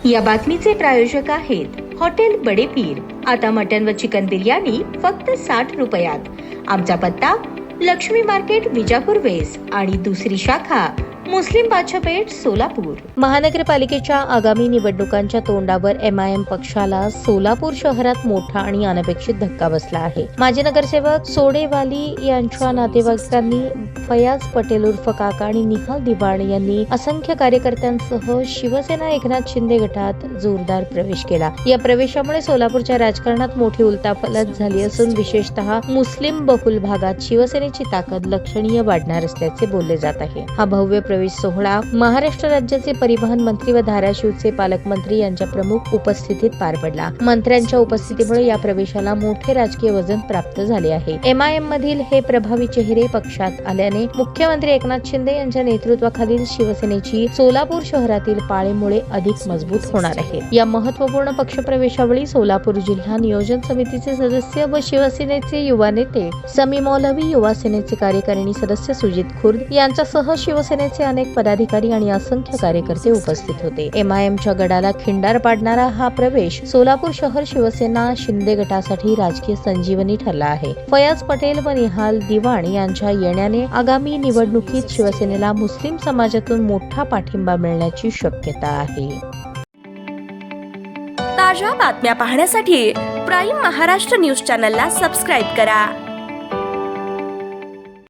या बातमीचे प्रायोजक आहेत हॉटेल बडे पीर। आता मटन व चिकन बिर्याणी फक्त 60 रुपयात। आमचा पत्ता लक्ष्मी मार्केट विजापूर वेस्ट आणि दुसरी शाखा मुस्लिम बादशाहपेठ सोलापूर। महानगरपालिकेच्या आगामी निवडणुकांच्या तोंडावर MIM पक्षाला सोलापूर शहरात मोठा आणि अनपेक्षित धक्का बसला आहे। माजी नगरसेवक सोडेवाली यांच्या नातेवाईकांनी फयाज पटेल उर्फ काका आणि निहाल दिवाण यांनी असंख्य कार्यकर्त्यांसह शिवसेना एकनाथ शिंदे गटात जोरदार प्रवेश केला। या प्रवेशामुळे सोलापूरच्या राजकारणात मोठी उलथापालथ झाली असून विशेषतः मुस्लिम बहुल भागात शिवसेनेची ताकद लक्षणीय वाढणार असल्याचे बोलले जात आहे। हा भव्य प्रवेश सोहळा महाराष्ट्र राज्याचे परिवहन मंत्री व धाराशिवचे पालकमंत्री यांच्या प्रमुख उपस्थितीत पार पडला। मंत्र्यांच्या उपस्थितीमुळे या प्रवेशाला मोठे राजकीय वजन प्राप्त झाले आहे। MIM मधील हे प्रभावी चेहरे पक्षात आल्याने मुख्यमंत्री एकनाथ शिंदे यांच्या नेतृत्वाखालील शिवसेनेची सोलापूर शहरातील पाळेमुळे अधिक मजबूत होणार आहे। या महत्त्वपूर्ण पक्षप्रवेशावेळी सोलापूर जिल्हा नियोजन समितीचे सदस्य व शिवसेनेचे युवा नेते समी मौलवी, युवा सेनेचे कार्यकारिणी सदस्य सुजित खुर्द यांच्यासह शिवसेनेचे अनेक पदाधिकारी आणि असंख्य कार्यकर्ते उपस्थित होते। MIMच्या गडाला खिंडार पाडणारा हा प्रवेश सोलापूर शहर शिवसेना शिंदे गटासाठी राजकीय संजीवनी ठरला आहे। फयाज पटेल व निहाल दिवाण यांच्या येण्याने आगामी निवडणुकीत शिवसेनेला मुस्लिम समाजातून मोठा पाठिंबा मिळण्याची शक्यता आहे। ताज्या बातम्या पाहण्यासाठी प्राईम महाराष्ट्र न्यूज चॅनलला सबस्क्राईब करा।